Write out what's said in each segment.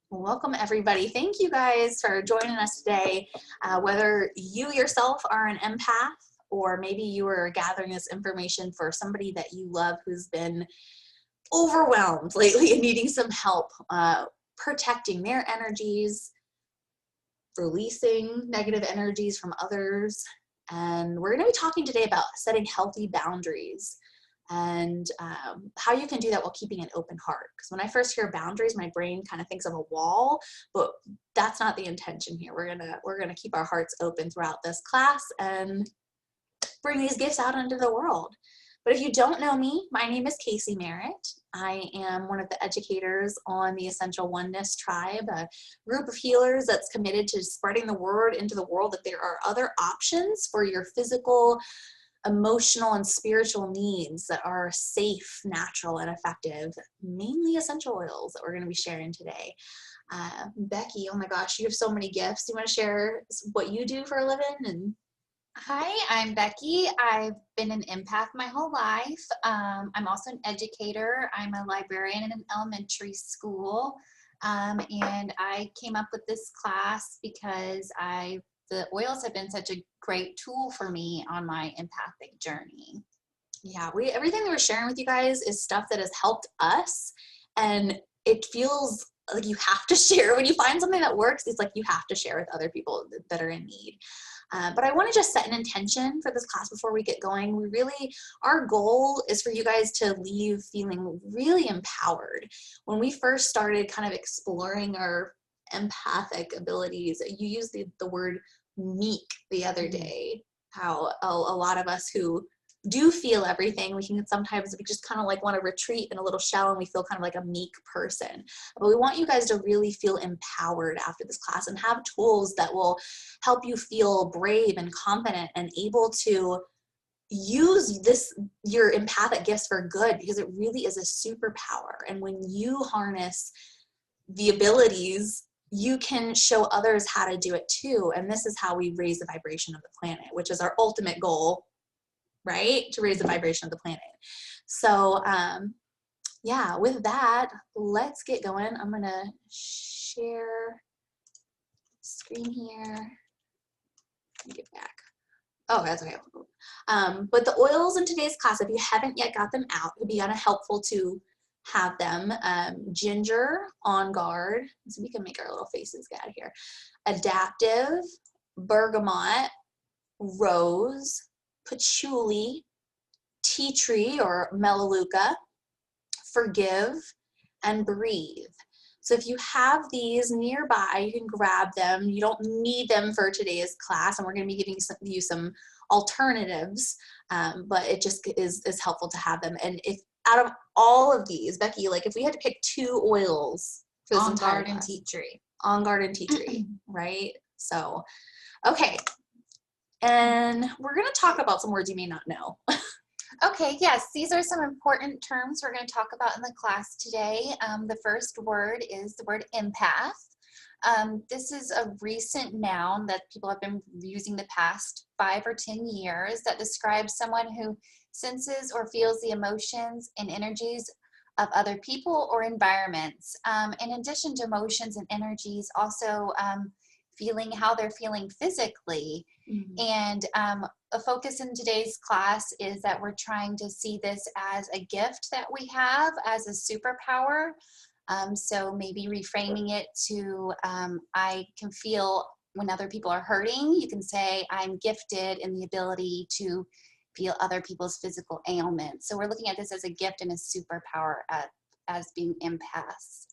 Welcome everybody. Thank you guys for joining us today. Whether you yourself are an empath or maybe you are gathering this information for somebody that you love who's been overwhelmed lately and needing some help protecting their energies, releasing negative energies from others. And we're going to be talking today about setting healthy boundaries and how you can do that while keeping an open heart. Because when I first hear boundaries, my brain kind of thinks of a wall, but that's not the intention here. We're gonna keep our hearts open throughout this class and bring these gifts out into the world. But if you don't know me, my name is Casey Merritt. I am one of the educators on the Essential Oneness Tribe, a group of healers that's committed to spreading the word into the world that there are other options for your physical, emotional, and spiritual needs that are safe, natural, and effective, mainly essential oils that we're going to be sharing today. Becky, oh my gosh, you have so many gifts. Do you want to share what you do for a living? Hi, I'm Becky. I've been an empath my whole life. I'm also an educator. I'm a librarian in an elementary school. And I came up with this class because the oils have been such a great tool for me on my empathic journey. Yeah, everything that we're sharing with you guys is stuff that has helped us, and it feels like you have to share. When you find something that works, it's like you have to share with other people that are in need. But I want to just set an intention for this class before we get going. Our goal is for you guys to leave feeling really empowered. When we first started kind of exploring our empathic abilities, you used the word meek the other day, how a lot of us who do feel everything, we just kind of like want to retreat in a little shell and we feel kind of like a meek person. But we want you guys to really feel empowered after this class and have tools that will help you feel brave and confident and able to use your empathic gifts for good, because it really is a superpower. And when you harness the abilities, you can show others how to do it too. And this is how we raise the vibration of the planet, which is our ultimate goal, right? To raise the vibration of the planet. So yeah, with that, let's get going. I'm gonna share screen here. Let me get back. Oh, that's okay. But the oils in today's class, if you haven't yet got them out, it would be kind of helpful to have them. Ginger, On Guard. So we can make our little faces get out of here. Adaptive, bergamot, rose, patchouli, tea tree or melaleuca, forgive, and breathe. So if you have these nearby, you can grab them. You don't need them for today's class, and we're going to be giving you some alternatives, but it just is helpful to have them. And if out of all of these, Becky, like if we had to pick two oils for this entire class, On Guard and Tea Tree. On Guard and Tea Tree, right? So, okay. And we're going to talk about some words you may not know. Okay, yes, these are some important terms we're going to talk about in the class today. The first word is the word empath. This is a recent noun that people have been using the past 5 or 10 years that describes someone who senses or feels the emotions and energies of other people or environments. In addition to emotions and energies, also feeling how they're feeling physically. Mm-hmm. And a focus in today's class is that we're trying to see this as a gift that we have, as a superpower. So maybe reframing it to I can feel when other people are hurting. You can say I'm gifted in the ability to feel other people's physical ailments. So we're looking at this as a gift and a superpower as being empaths.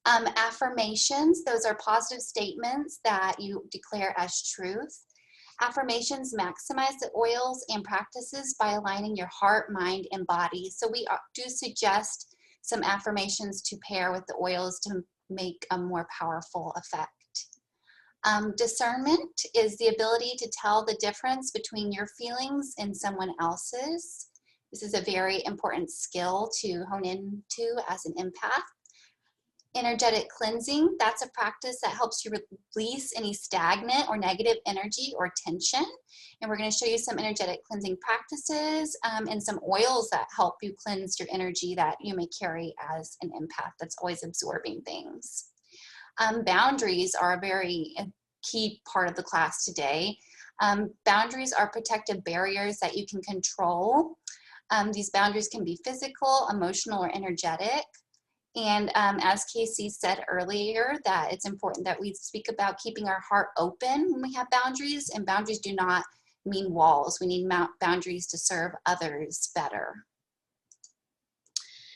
Affirmations, those are positive statements that you declare as truth. Affirmations maximize the oils and practices by aligning your heart, mind, and body. So we do suggest some affirmations to pair with the oils to make a more powerful effect. Discernment is the ability to tell the difference between your feelings and someone else's. This is a very important skill to hone into as an empath. Energetic cleansing, that's a practice that helps you release any stagnant or negative energy or tension. And we're going to show you some energetic cleansing practices and some oils that help you cleanse your energy that you may carry as an empath that's always absorbing things. Boundaries are a very key part of the class today. Boundaries are protective barriers that you can control. These boundaries can be physical, emotional, or energetic. And as Casey said earlier, that it's important that we speak about keeping our heart open when we have boundaries, and boundaries do not mean walls. We need boundaries to serve others better.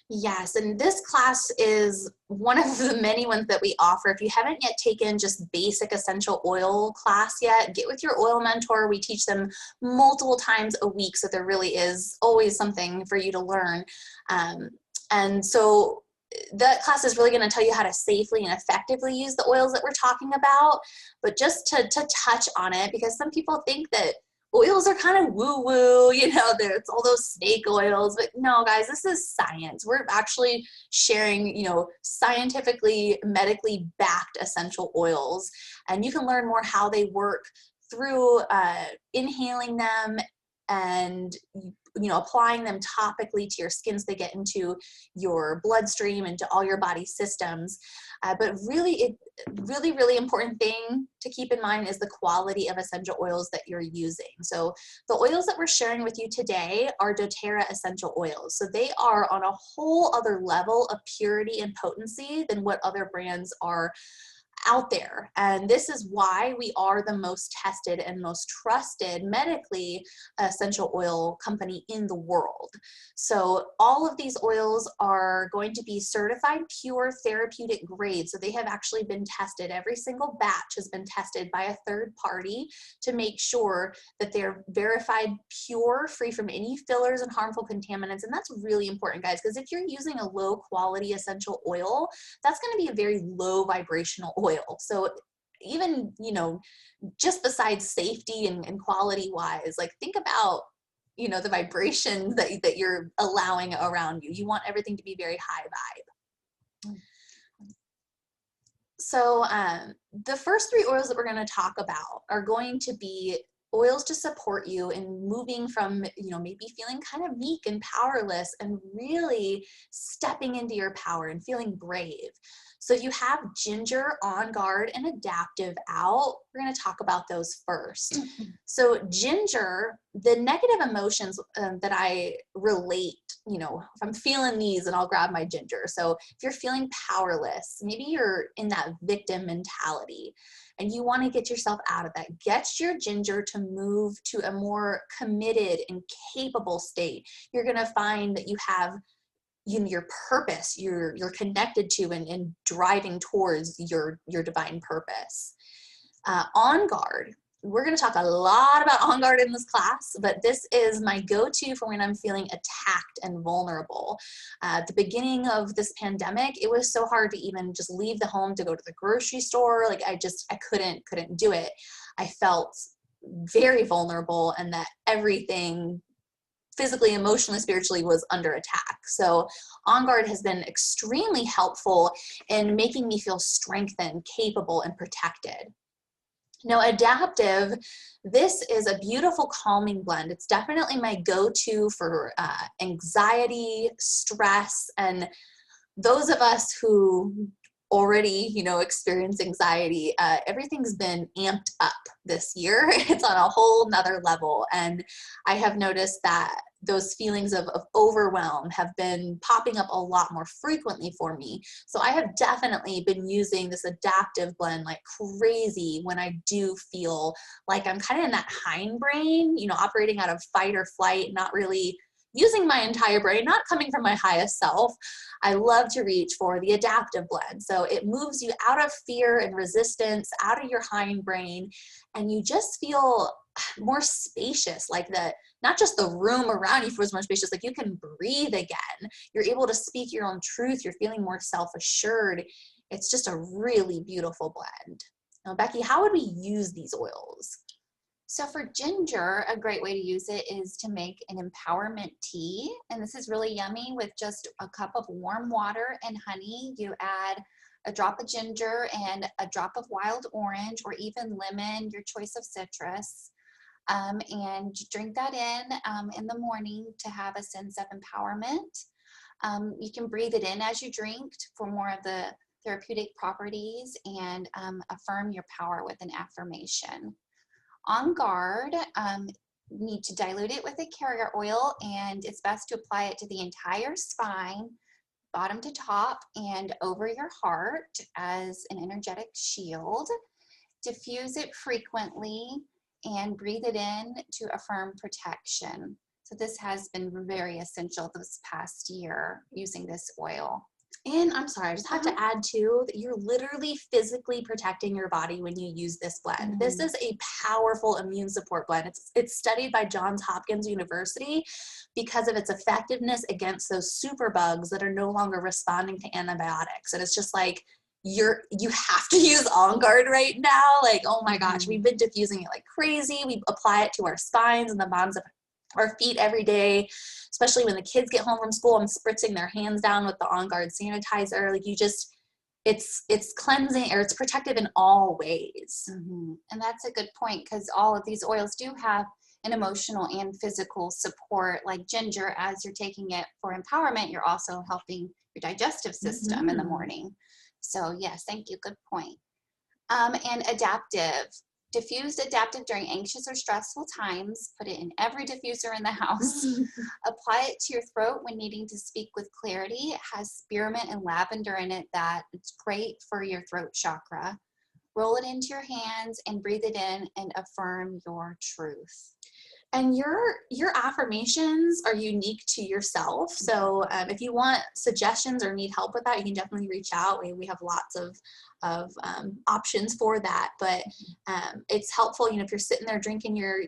Yes, and this class is one of the many ones that we offer. If you haven't yet taken just basic essential oil class yet, get with your oil mentor. We teach them multiple times a week, so there really is always something for you to learn. And so that class is really going to tell you how to safely and effectively use the oils that we're talking about. But just to touch on it, because some people think that oils are kind of woo-woo, you know, there's all those snake oils, but no, guys, this is science. We're actually sharing, you know, scientifically, medically backed essential oils, and you can learn more how they work through inhaling them and, you know, applying them topically to your skin so they get into your bloodstream, into all your body systems. But really, really important thing to keep in mind is the quality of essential oils that you're using. So the oils that we're sharing with you today are doTERRA essential oils. So they are on a whole other level of purity and potency than what other brands are out there. And this is why we are the most tested and most trusted medically essential oil company in the world. So all of these oils are going to be certified pure therapeutic grade. So they have actually been tested. Every single batch has been tested by a third party to make sure that they're verified pure, free from any fillers and harmful contaminants. And that's really important, guys, because if you're using a low quality essential oil, that's going to be a very low vibrational oil. So even, you know, just besides safety and quality wise, like think about, you know, the vibrations that you're allowing around you. You want everything to be very high vibe. So the first three oils that we're going to talk about are going to be oils to support you in moving from, you know, maybe feeling kind of meek and powerless and really stepping into your power and feeling brave. So if you have ginger, on guard, and adaptive out, we're going to talk about those first. So ginger, the negative emotions that I relate, you know, if I'm feeling these, and I'll grab my ginger. So if you're feeling powerless, maybe you're in that victim mentality and you want to get yourself out of that, get your ginger to move to a more committed and capable state. You're going to find that you have, you know, your purpose, you're connected to and driving towards your divine purpose. On guard, we're going to talk a lot about on guard in this class, but this is my go-to for when I'm feeling attacked and vulnerable. At the beginning of this pandemic, it was so hard to even just leave the home to go to the grocery store. Like I couldn't do it. I felt very vulnerable and that everything physically, emotionally, spiritually was under attack. So On Guard has been extremely helpful in making me feel strengthened, capable, and protected. Now, Adaptive, this is a beautiful calming blend. It's definitely my go-to for anxiety, stress, and those of us who already, you know, experience anxiety, everything's been amped up this year. It's on a whole nother level. And I have noticed that those feelings of overwhelm have been popping up a lot more frequently for me. So I have definitely been using this adaptive blend like crazy when I do feel like I'm kind of in that hindbrain, you know, operating out of fight or flight, not really using my entire brain, not coming from my highest self. I love to reach for the adaptive blend. So it moves you out of fear and resistance, out of your hindbrain, and you just feel more spacious, like not just the room around you feels more spacious, like you can breathe again. You're able to speak your own truth. You're feeling more self-assured. It's just a really beautiful blend. Now, Becky, how would we use these oils? So for ginger, a great way to use it is to make an empowerment tea. And this is really yummy with just a cup of warm water and honey. You add a drop of ginger and a drop of wild orange or even lemon, your choice of citrus. And you drink that in the morning to have a sense of empowerment. You can breathe it in as you drink for more of the therapeutic properties, and affirm your power with an affirmation. On Guard, need to dilute it with a carrier oil, and it's best to apply it to the entire spine, bottom to top, and over your heart as an energetic shield. Diffuse it frequently and breathe it in to affirm protection. So this has been very essential this past year using this oil. And I'm sorry, I just have to add too that you're literally physically protecting your body when you use this blend. This is a powerful immune support blend. It's studied by Johns Hopkins University because of its effectiveness against those superbugs that are no longer responding to antibiotics. And it's just like, you have to use On Guard right now. Like, oh my gosh, we've been diffusing it like crazy. We apply it to our spines and the bottoms of our feet every day, especially when the kids get home from school. I'm spritzing their hands down with the On Guard sanitizer. Like, it's cleansing, or it's protective in all ways. And that's a good point, because all of these oils do have an emotional and physical support. Like ginger, as you're taking it for empowerment, you're also helping your digestive system in the morning. So yes, thank you, good point. And adaptive. Diffused adaptive during anxious or stressful times. Put it in every diffuser in the house. Apply it to your throat when needing to speak with clarity. It has spearmint and lavender in it that it's great for your throat chakra. Roll it into your hands and breathe it in and affirm your truth. And your affirmations are unique to yourself. So if you want suggestions or need help with that, you can definitely reach out. We have lots of options for that. But it's helpful, if you're sitting there drinking your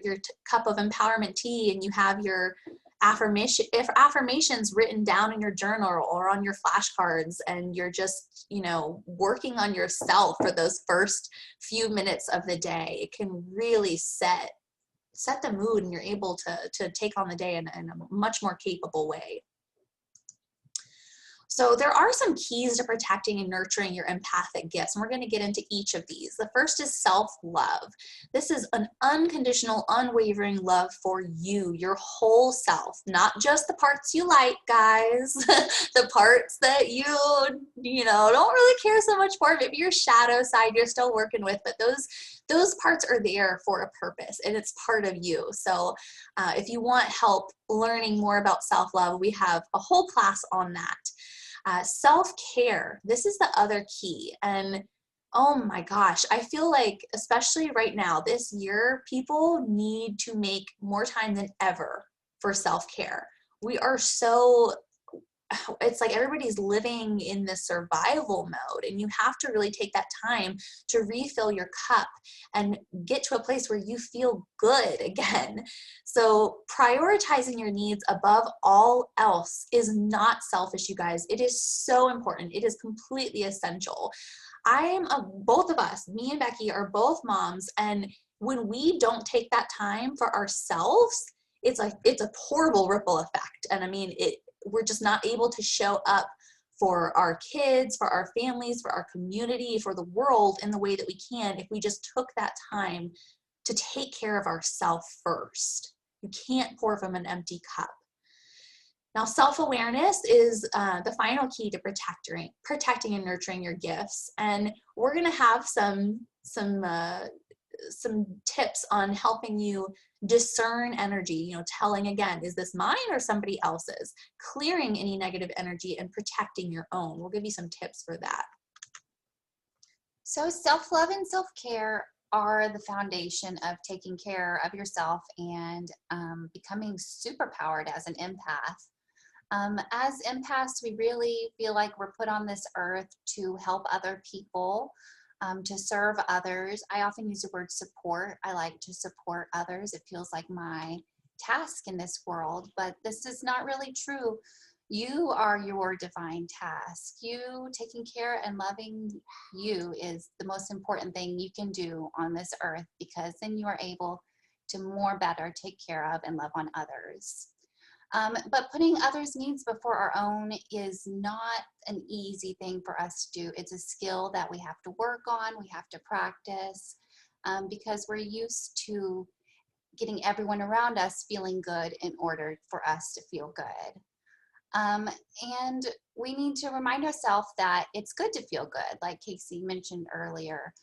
cup of empowerment tea and you have your affirmations written down in your journal or on your flashcards, and you're just working on yourself for those first few minutes of the day, it can really set the mood, and you're able to take on the day in a much more capable way. So there are some keys to protecting and nurturing your empathic gifts, and we're going to get into each of these. The first is self-love. This is an unconditional, unwavering love for you, your whole self, not just the parts you like, guys, the parts that you don't really care so much for. Maybe your shadow side you're still working with, but those parts are there for a purpose, and it's part of you. So if you want help learning more about self-love, we have a whole class on that. Self-care, this is the other key. And oh my gosh, I feel like, especially right now, this year, people need to make more time than ever for self-care. It's like everybody's living in this survival mode, and you have to really take that time to refill your cup and get to a place where you feel good again. So prioritizing your needs above all else is not selfish, you guys. It is so important. It is completely essential. Both of us, me and Becky, are both moms, and when we don't take that time for ourselves, it's a horrible ripple effect. And I mean, we're just not able to show up for our kids, for our families, for our community, for the world in the way that we can if we just took that time to take care of ourselves first. You can't pour from an empty cup. Now, self-awareness is the final key to protecting and nurturing your gifts. And we're going to have some tips on helping you discern energy, telling again, is this mine or somebody else's? Clearing any negative energy and protecting your own. We'll give you some tips for that. So self-love and self-care are the foundation of taking care of yourself and becoming superpowered as an empath. As empaths, we really feel like we're put on this earth to help other people, to serve others. I often use the word support. I like to support others. It feels like my task in this world, but this is not really true. You are your divine task. You taking care and loving you is the most important thing you can do on this earth, because then you are able to more better take care of and love on others. But putting others' needs before our own is not an easy thing for us to do. It's a skill that we have to work on, we have to practice, because we're used to getting everyone around us feeling good in order for us to feel good. And we need to remind ourselves that it's good to feel good. Like Casey mentioned earlier,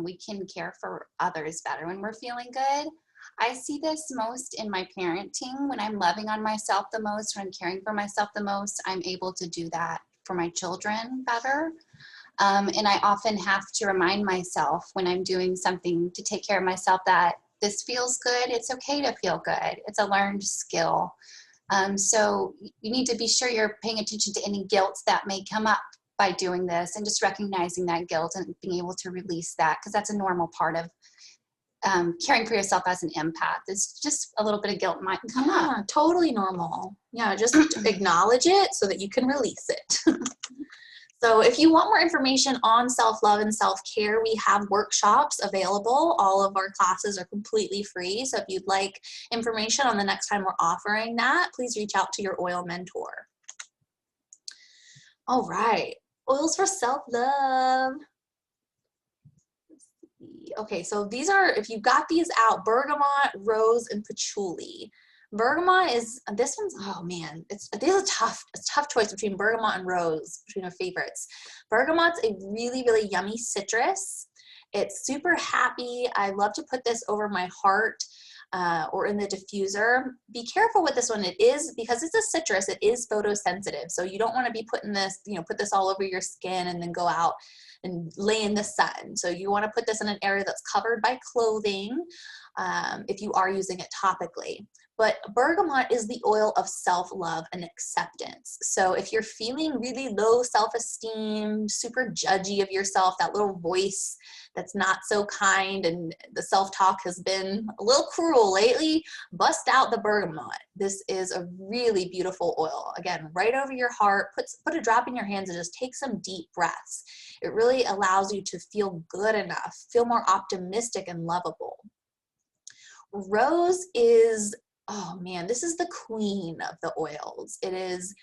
we can care for others better when we're feeling good. I see this most in my parenting. When I'm loving on myself the most, when I'm caring for myself the most, I'm able to do that for my children better. And I often have to remind myself when I'm doing something to take care of myself that this feels good. It's okay to feel good. It's a learned skill. So you need to be sure you're paying attention to any guilt that may come up by doing this, and just recognizing that guilt and being able to release that, because that's a normal part of caring for yourself as an empath. It's just a little bit of guilt might come up. Yeah, totally normal. Yeah, just acknowledge it so that you can release it. So if you want more information on self-love and self-care, we have workshops available. All of our classes are completely free. So if you'd like information on the next time we're offering that, please reach out to your oil mentor. All right, oils for self-love. Okay, so these are, if you've got these out, bergamot, rose, and patchouli. Bergamot is, this one's, oh man, this is a tough choice between bergamot and rose, between our favorites. Bergamot's a really, really yummy citrus. It's super happy. I love to put this over my heart or in the diffuser. Be careful with this one. It is, because it's a citrus, it is photosensitive. So you don't want to be putting this, put this all over your skin and then go out and lay in the sun. So you want to put this in an area that's covered by clothing if you are using it topically. But bergamot is the oil of self-love and acceptance. So if you're feeling really low self-esteem, super judgy of yourself, that little voice that's not so kind and the self-talk has been a little cruel lately, bust out the bergamot. This is a really beautiful oil. Again, right over your heart, put a drop in your hands and just take some deep breaths. It really allows you to feel good enough, feel more optimistic and lovable. Rose is, oh man, this is the queen of the oils. It is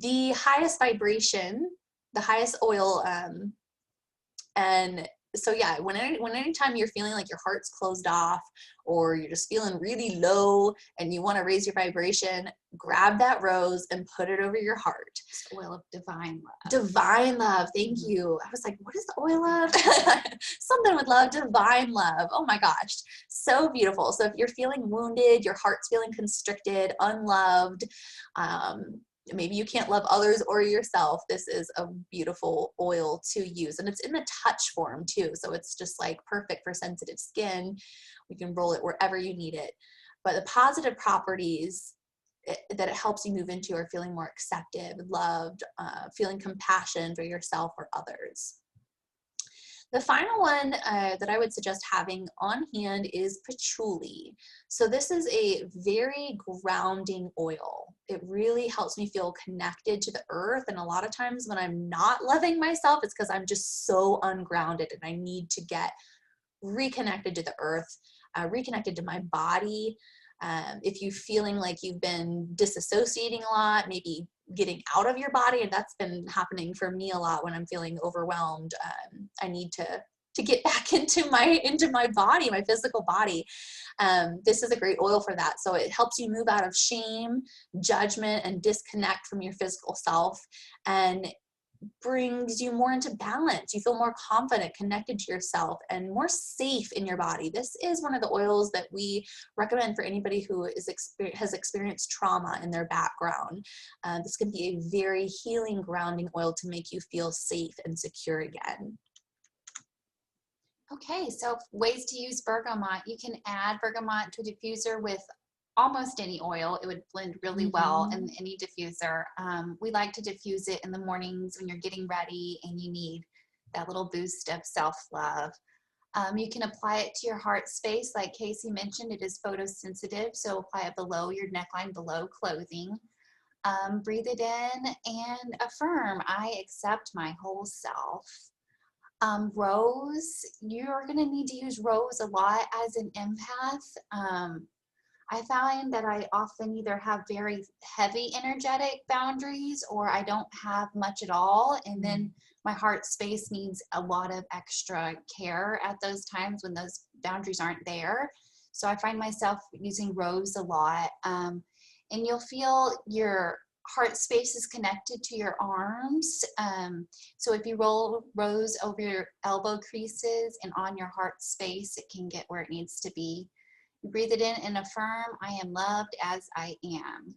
the highest vibration, the highest oil, and so yeah, anytime you're feeling like your heart's closed off or you're just feeling really low and you want to raise your vibration, grab that rose and put it over your heart. It's the oil of divine love. Divine love, thank you. I was like, what is the oil of? Something with love, divine love. Oh my gosh, so beautiful. So if you're feeling wounded, your heart's feeling constricted, unloved, maybe you can't love others or yourself, this is a beautiful oil to use. And it's in the touch form too. So it's just like perfect for sensitive skin. We can roll it wherever you need it. But the positive properties that it helps you move into are feeling more accepted, loved, feeling compassion for yourself or others. The final one that I would suggest having on hand is patchouli. So this is a very grounding oil. It really helps me feel connected to the earth. And a lot of times when I'm not loving myself, it's because I'm just so ungrounded and I need to get reconnected to the earth, reconnected to my body. If you're feeling like you've been disassociating a lot, maybe getting out of your body, and that's been happening for me a lot when I'm feeling overwhelmed. I need to get back into my body, my physical body. This is a great oil for that. So it helps you move out of shame, judgment, and disconnect from your physical self, and brings you more into balance. You feel more confident, connected to yourself, and more safe in your body. This is one of the oils that we recommend for anybody who has experienced trauma in their background. This can be a very healing, grounding oil to make you feel safe and secure again. Okay, so ways to use bergamot. You can add bergamot to a diffuser with almost any oil. It would blend really well in any diffuser. We like to diffuse it in the mornings when you're getting ready and you need that little boost of self-love. You can apply it to your heart space. Like Casey mentioned, it is photosensitive, so apply it below your neckline, below clothing. Breathe it in and affirm, I accept my whole self. Rose, you're going to need to use rose a lot as an empath. I find that I often either have very heavy energetic boundaries or I don't have much at all. And then my heart space needs a lot of extra care at those times when those boundaries aren't there. So I find myself using rose a lot. And you'll feel your heart space is connected to your arms. So if you roll rose over your elbow creases and on your heart space, it can get where it needs to be. You breathe it in and affirm, I am loved as I am.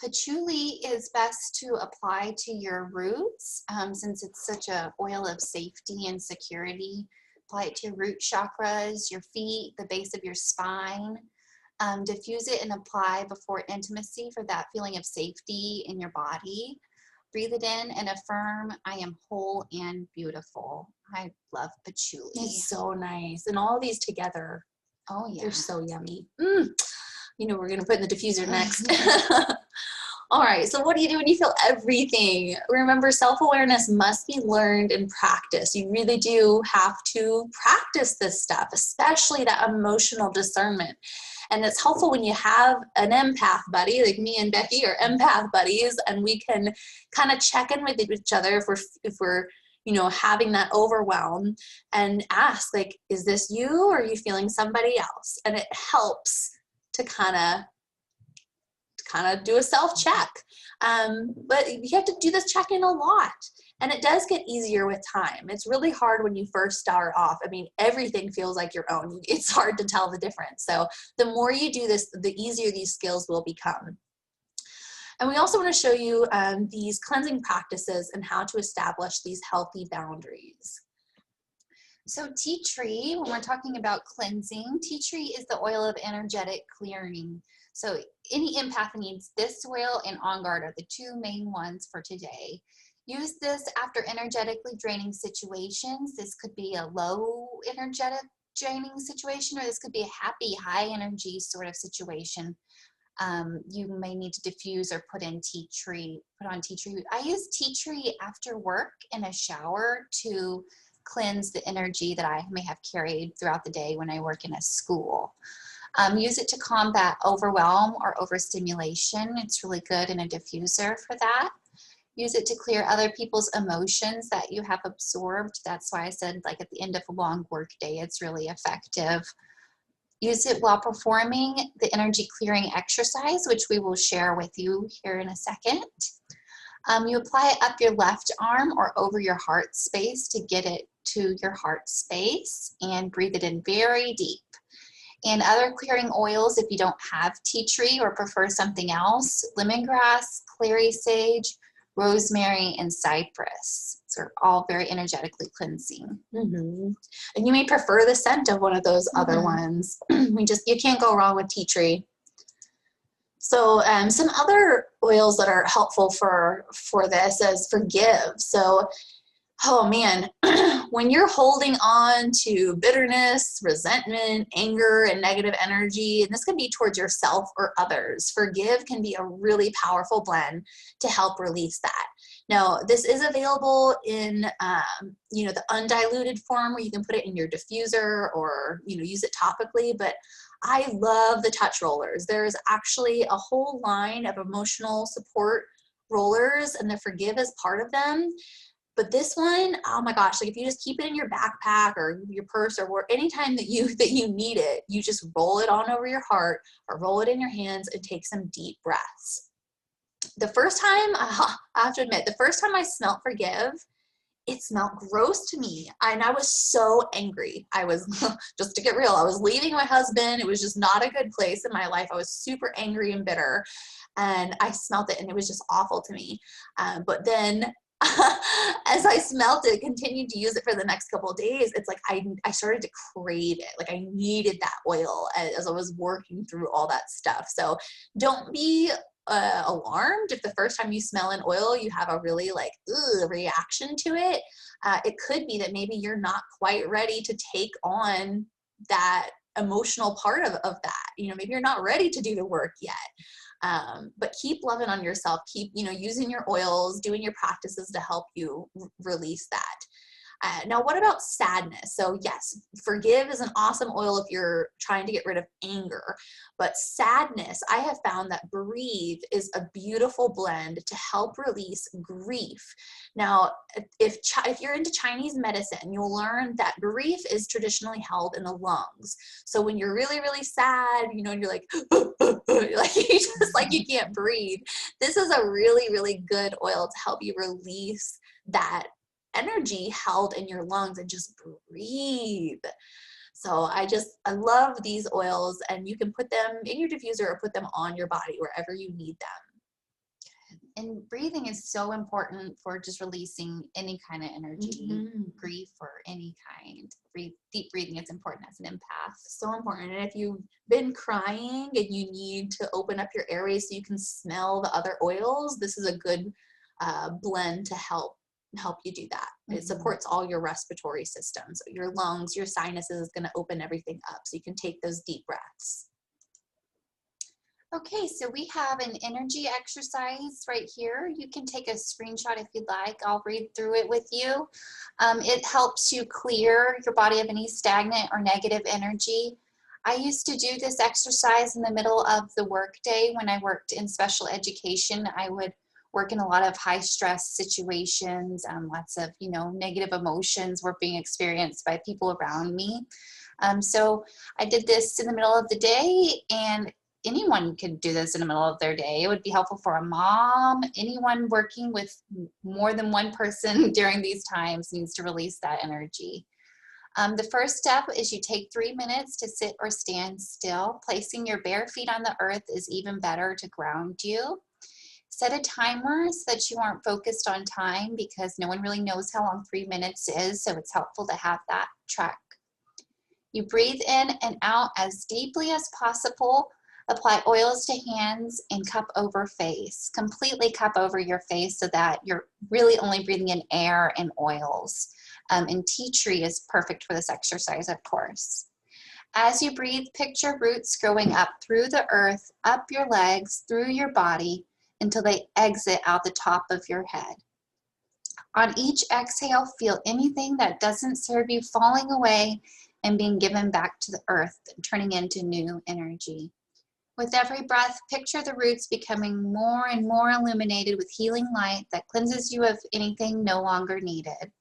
Patchouli is best to apply to your roots, since it's such an oil of safety and security. Apply it to your root chakras, your feet, the base of your spine. Diffuse it and apply before intimacy for that feeling of safety in your body. Breathe it in and affirm, I am whole and beautiful. I love patchouli. It's so nice. And all these together, Oh yeah. they're so yummy. You know, we're going to put in the diffuser next. All right, so what do you do when you feel everything? Remember, self-awareness must be learned and practiced. You really do have to practice this stuff, especially that emotional discernment. And it's helpful when you have an empath buddy, like me and Becky are empath buddies, and we can kind of check in with each other if we're you know, having that overwhelm, and ask, like, is this you, or are you feeling somebody else? And it helps to kind of do a self-check. But you have to do this check-in a lot. And it does get easier with time. It's really hard when you first start off. I mean, everything feels like your own. It's hard to tell the difference. So the more you do this, the easier these skills will become. And we also want to show you these cleansing practices and how to establish these healthy boundaries. So tea tree, when we're talking about cleansing, tea tree is the oil of energetic clearing. So any empath needs this oil and On Guard are the two main ones for today. Use this after energetically draining situations. This could be a low energetic draining situation, or this could be a happy, high energy sort of situation. You may need to diffuse or put on tea tree. I use tea tree after work in a shower to cleanse the energy that I may have carried throughout the day when I work in a school. Use it to combat overwhelm or overstimulation. It's really good in a diffuser for that. Use it to clear other people's emotions that you have absorbed. That's why I said, like, at the end of a long work day, it's really effective. Use it while performing the energy clearing exercise, which we will share with you here in a second. You apply it up your left arm or over your heart space to get it to your heart space, and breathe it in very deep. And other clearing oils, if you don't have tea tree or prefer something else, lemongrass, clary sage, rosemary, and cypress. These are all very energetically cleansing. Mm-hmm. And you may prefer the scent of one of those other ones. You can't go wrong with tea tree. So some other oils that are helpful for this is forgive. So, oh man, when you're holding on to bitterness, resentment, anger, and negative energy, and this can be towards yourself or others, forgive can be a really powerful blend to help release that. Now, this is available in, the undiluted form where you can put it in your diffuser or, use it topically, but I love the touch rollers. There's actually a whole line of emotional support rollers, and the forgive is part of them. But this one, oh my gosh, like if you just keep it in your backpack or your purse or anytime that you need it, you just roll it on over your heart or roll it in your hands and take some deep breaths. The first time, I have to admit, the first time I smelled forgive, it smelled gross to me. And I was so angry. I was, just to get real, I was leaving my husband. It was just not a good place in my life. I was super angry and bitter. And I smelled it and it was just awful to me. But then as I smelt it, continued to use it for the next couple of days, it's like I started to crave it. Like I needed that oil as I was working through all that stuff. So don't be alarmed if the first time you smell an oil you have a really reaction to it. It could be that maybe you're not quite ready to take on that emotional part of that. Maybe you're not ready to do the work yet. But keep loving on yourself, keep, using your oils, doing your practices to help you release that. Now, what about sadness? So yes, forgive is an awesome oil if you're trying to get rid of anger, but sadness, I have found that breathe is a beautiful blend to help release grief. Now, if you're into Chinese medicine, you'll learn that grief is traditionally held in the lungs. So when you're really, really sad, you know, and you're like, like you just like you can't breathe, this is a really, really good oil to help you release that energy held in your lungs and just breathe. So I love these oils, and you can put them in your diffuser or put them on your body wherever you need them. And breathing is so important for just releasing any kind of energy, grief or any kind. Deep breathing is important as an empath. So important. And if you've been crying and you need to open up your airways so you can smell the other oils, this is a good blend to help you do that. It supports all your respiratory systems, your lungs, your sinuses is going to open everything up so you can take those deep breaths. Okay, so we have an energy exercise right here. You can take a screenshot if you'd like. I'll read through it with you. It helps you clear your body of any stagnant or negative energy. I used to do this exercise in the middle of the workday when I worked in special education. I would work in a lot of high stress situations, lots of, you know, negative emotions were being experienced by people around me. So I did this in the middle of the day, and anyone could do this in the middle of their day. It would be helpful for a mom. Anyone working with more than one person during these times needs to release that energy. The first step is you take 3 minutes to sit or stand still. Placing your bare feet on the earth is even better to ground you. Set a timer so that you aren't focused on time, because no one really knows how long 3 minutes is, so it's helpful to have that track. You breathe in and out as deeply as possible. Apply oils to hands and cup over face. Completely cup over your face so that you're really only breathing in air and oils. And tea tree is perfect for this exercise, of course. As you breathe, picture roots growing up through the earth, up your legs, through your body, until they exit out the top of your head. On each exhale, feel anything that doesn't serve you falling away and being given back to the earth, turning into new energy. With every breath, picture the roots becoming more and more illuminated with healing light that cleanses you of anything no longer needed.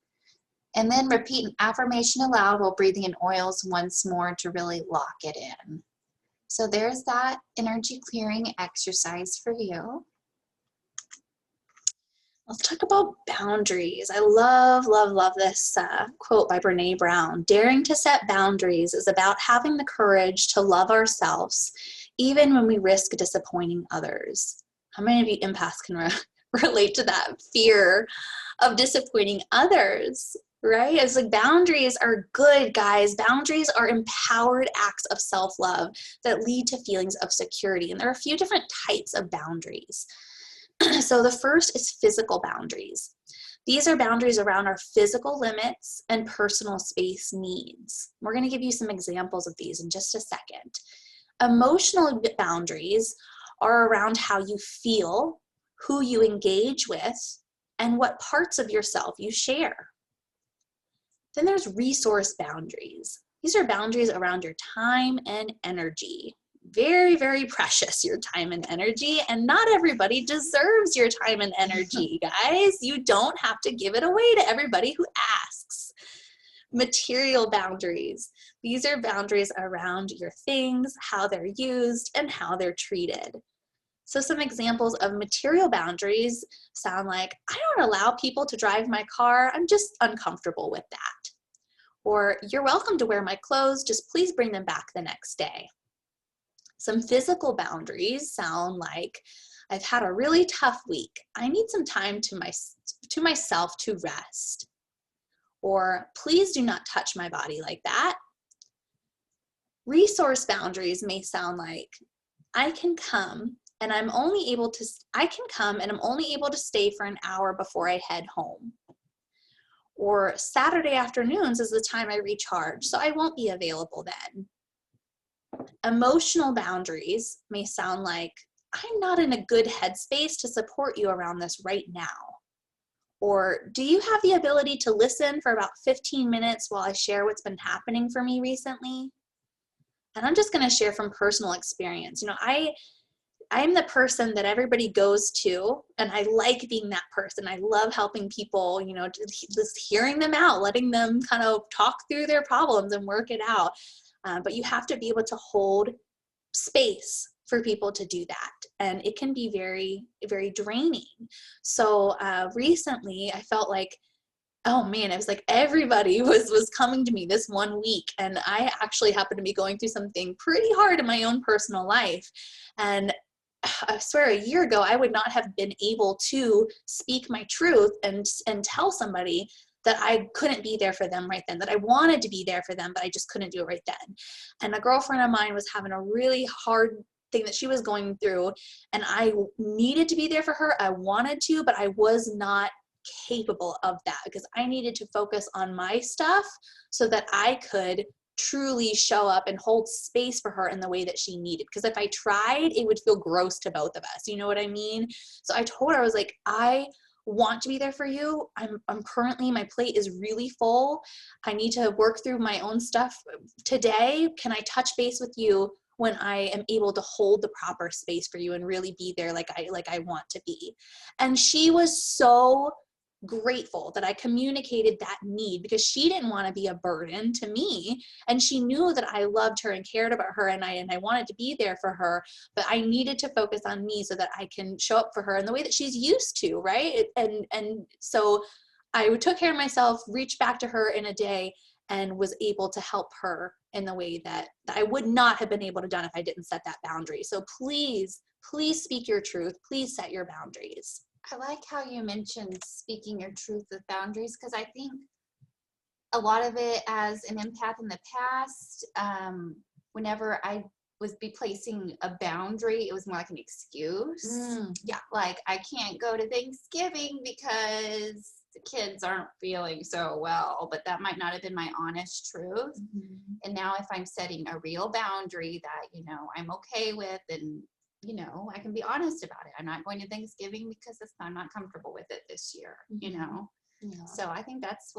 And then repeat an affirmation aloud while breathing in oils once more to really lock it in. So there's that energy clearing exercise for you. Let's talk about boundaries. I love, love, love this quote by Brene Brown. Daring to set boundaries is about having the courage to love ourselves, even when we risk disappointing others. How many of you empaths can relate to that fear of disappointing others, right? It's like boundaries are good, guys. Boundaries are empowered acts of self-love that lead to feelings of security. And there are a few different types of boundaries. So the first is physical boundaries. These are boundaries around our physical limits and personal space needs. We're going to give you some examples of these in just a second. Emotional boundaries are around how you feel, who you engage with, and what parts of yourself you share. Then there's resource boundaries. These are boundaries around your time and energy. Very, very precious, your time and energy, and not everybody deserves your time and energy, guys. You don't have to give it away to everybody who asks. Material boundaries. These are boundaries around your things, how they're used, and how they're treated. So some examples of material boundaries sound like, I don't allow people to drive my car. I'm just uncomfortable with that. Or, you're welcome to wear my clothes, just please bring them back the next day. Some physical boundaries sound like, I've had a really tough week. I need some time to myself to rest. Or, please do not touch my body like that. Resource boundaries may sound like, I can come and I'm only able to stay for an hour before I head home. Or, Saturday afternoons is the time I recharge, so I won't be available then. Emotional boundaries may sound like, I'm not in a good headspace to support you around this right now. Or do you have the ability to listen for about 15 minutes while I share what's been happening for me recently? And I'm just going to share from personal experience. You know, I'm the person that everybody goes to, and I like being that person. I love helping people, you know, just hearing them out, letting them kind of talk through their problems and work it out. But you have to be able to hold space for people to do that. And it can be very, very draining. So recently I felt like, oh man, it was like everybody was coming to me this one week. And I actually happened to be going through something pretty hard in my own personal life. And I swear a year ago, I would not have been able to speak my truth and tell somebody that I couldn't be there for them right then, that I wanted to be there for them, but I just couldn't do it right then. And a girlfriend of mine was having a really hard thing that she was going through, and I needed to be there for her. I wanted to, but I was not capable of that because I needed to focus on my stuff so that I could truly show up and hold space for her in the way that she needed. Because if I tried, it would feel gross to both of us. You know what I mean? So I told her, I was like, I want to be there for you. I'm currently, my plate is really full. I need to work through my own stuff today. Can I touch base with you when I am able to hold the proper space for you and really be there like I want to be? And she was so grateful that I communicated that need because she didn't want to be a burden to me, and she knew that I loved her and cared about her, and I wanted to be there for her, but I needed to focus on me so that I can show up for her in the way that she's used to, right? And so I took care of myself, reached back to her in a day, and was able to help her in the way that I would not have been able to done if I didn't set that boundary. So please speak your truth. Please set your boundaries. I like how you mentioned speaking your truth with boundaries, because I think a lot of it as an empath in the past, whenever I was be placing a boundary, it was more like an excuse. Yeah. Like, I can't go to Thanksgiving because the kids aren't feeling so well, but that might not have been my honest truth. And now if I'm setting a real boundary that, you know, I'm okay with, and you know, I can be honest about it. I'm not going to Thanksgiving because I'm not comfortable with it this year, you know? Yeah. So I think that's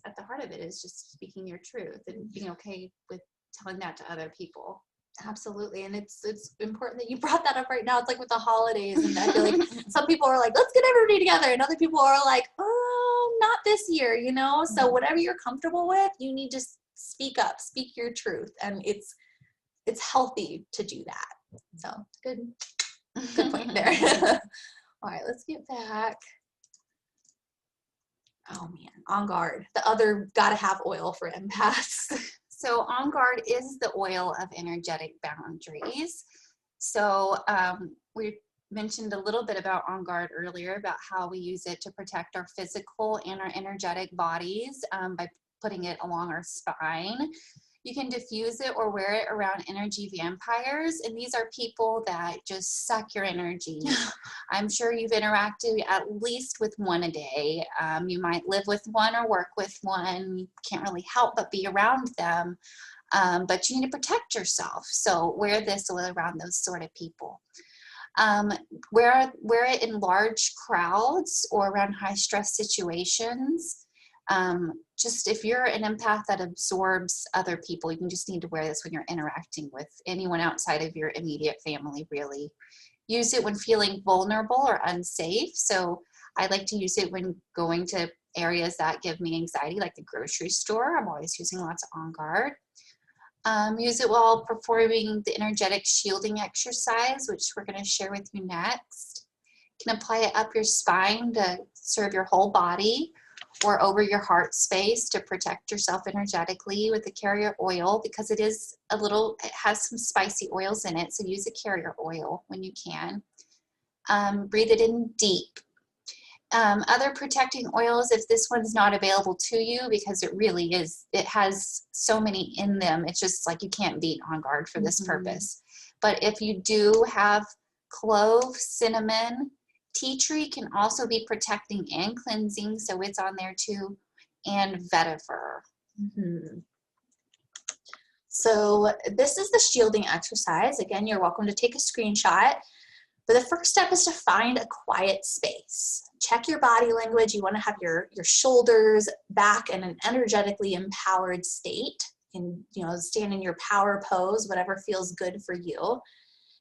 at the heart of it, is just speaking your truth and being okay with telling that to other people. Absolutely. And it's important that you brought that up right now. It's like with the holidays, and I feel like some people are like, let's get everybody together, and other people are like, oh, not this year, you know? So whatever you're comfortable with, you need to speak up, speak your truth. And it's healthy to do that. So good point there. All right, let's get back. Oh man, On Guard, the other gotta have oil for empaths. So On Guard is the oil of energetic boundaries. So we mentioned a little bit about On Guard earlier, about how we use it to protect our physical and our energetic bodies by putting it along our spine. You can diffuse it or wear it around energy vampires, and these are people that just suck your energy. I'm sure you've interacted at least with one a day. You might live with one or work with one. You can't really help but be around them, but you need to protect yourself. So wear this oil around those sort of people. Wear it in large crowds or around high stress situations. Just if you're an empath that absorbs other people, you just need to wear this when you're interacting with anyone outside of your immediate family, really. Use it when feeling vulnerable or unsafe. So I like to use it when going to areas that give me anxiety, like the grocery store. I'm always using lots of On Guard. Use it while performing the energetic shielding exercise, which we're going to share with you next. You can apply it up your spine to serve your whole body, or over your heart space to protect yourself energetically with the carrier oil, because it has some spicy oils in it. So use a carrier oil when you can. Breathe it in deep. Other protecting oils, if this one's not available to you, because it has so many in them, it's just like you can't beat On Guard for this purpose. But if you do have clove, cinnamon, tea tree can also be protecting and cleansing, so it's on there too, and vetiver. So this is the shielding exercise. Again, you're welcome to take a screenshot. But the first step is to find a quiet space. Check your body language. You want to have your shoulders back in an energetically empowered state, and stand in your power pose, whatever feels good for you.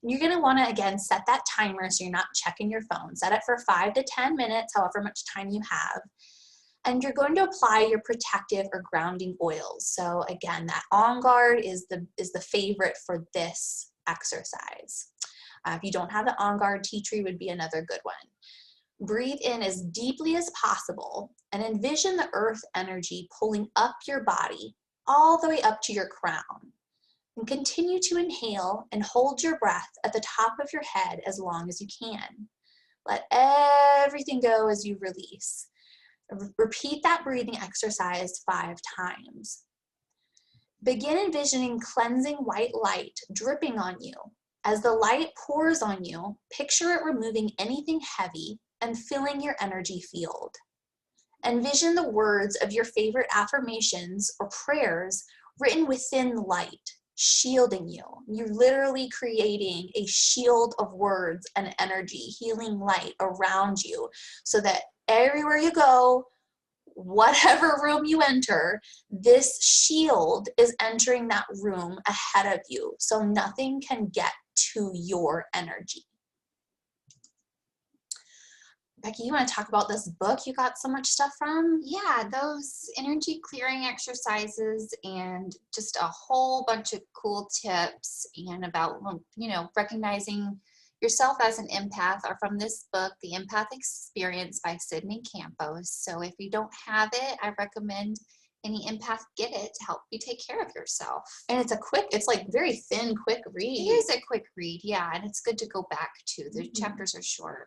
And you're going to want to, again, set that timer so you're not checking your phone. Set it for 5 to 10 minutes, however much time you have. And you're going to apply your protective or grounding oils. So again, that On Guard is the favorite for this exercise. If you don't have the On Guard, tea tree would be another good one. Breathe in as deeply as possible and envision the earth energy pulling up your body all the way up to your crown. And continue to inhale and hold your breath at the top of your head as long as you can. Let everything go as you release. Repeat that breathing exercise 5 times. Begin envisioning cleansing white light dripping on you. As the light pours on you, picture it removing anything heavy and filling your energy field. Envision the words of your favorite affirmations or prayers written within the light, shielding you. You're literally creating a shield of words and energy, healing light around you, so that everywhere you go, whatever room you enter, this shield is entering that room ahead of you, so nothing can get to your energy. Becky, you want to talk about this book you got so much stuff from? Yeah, those energy clearing exercises and just a whole bunch of cool tips and about, recognizing yourself as an empath are from this book, The Empathic Experience by Sydney Campos. So if you don't have it, I recommend any empath get it to help you take care of yourself. And it's like very thin, quick read. It is a quick read, yeah, and it's good to go back to. The chapters are short.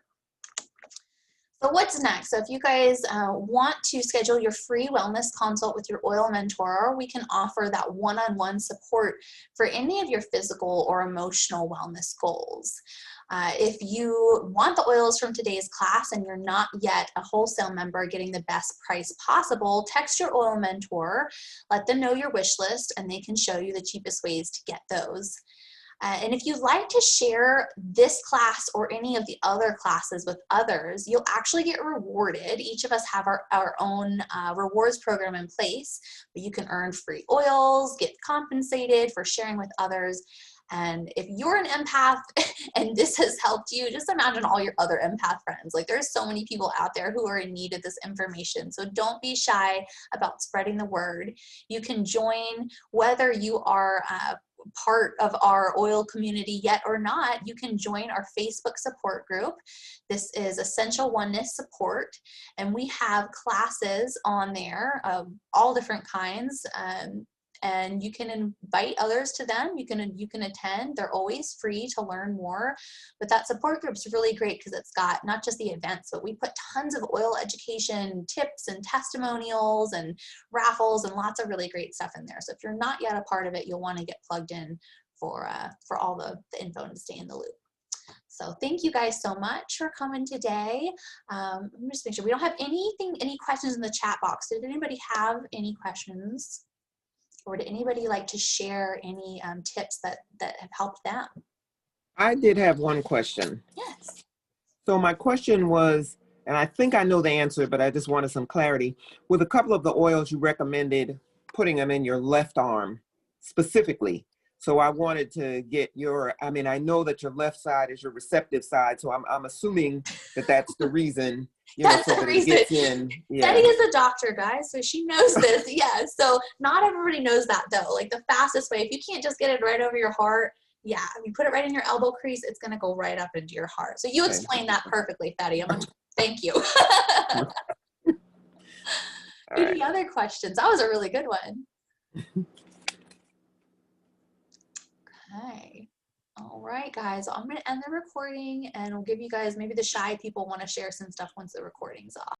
So what's next? So if you guys want to schedule your free wellness consult with your oil mentor, we can offer that one-on-one support for any of your physical or emotional wellness goals. If you want the oils from today's class and you're not yet a wholesale member getting the best price possible, text your oil mentor, let them know your wish list, and they can show you the cheapest ways to get those. And if you'd like to share this class or any of the other classes with others, you'll actually get rewarded. Each of us have our own rewards program in place, but you can earn free oils, get compensated for sharing with others. And if you're an empath and this has helped you, just imagine all your other empath friends. Like, there's so many people out there who are in need of this information. So don't be shy about spreading the word. You can join, whether you are part of our oil community yet or not, you can join our Facebook support group. This is Essential Oneness Support, and we have classes on there of all different kinds. And you can invite others to them. You can attend. They're always free to learn more. But that support group is really great because it's got not just the events, but we put tons of oil education tips and testimonials and raffles and lots of really great stuff in there. So if you're not yet a part of it, you'll want to get plugged in for all the info and to stay in the loop. So thank you guys so much for coming today. Let me just make sure we don't have any questions in the chat box. Did anybody have any questions? Or would anybody like to share any tips that have helped them? I did have one question. Yes. So my question was, and I think I know the answer, but I just wanted some clarity. With a couple of the oils you recommended putting them in your left arm specifically. So I wanted to get I know that your left side is your receptive side. So I'm assuming that that's the reason. That's so the that reason. it gets in. Yeah. Betty is a doctor, guys, so she knows this. Yeah, so not everybody knows that, though. Like, the fastest way, if you can't just get it right over your heart, yeah, if you put it right in your elbow crease, it's going to go right up into your heart. So you explained that perfectly, Betty. Thank you. Any other questions? That was a really good one. Okay. All right, guys. I'm going to end the recording, and we'll give you guys, maybe the shy people want to share some stuff once the recording's off.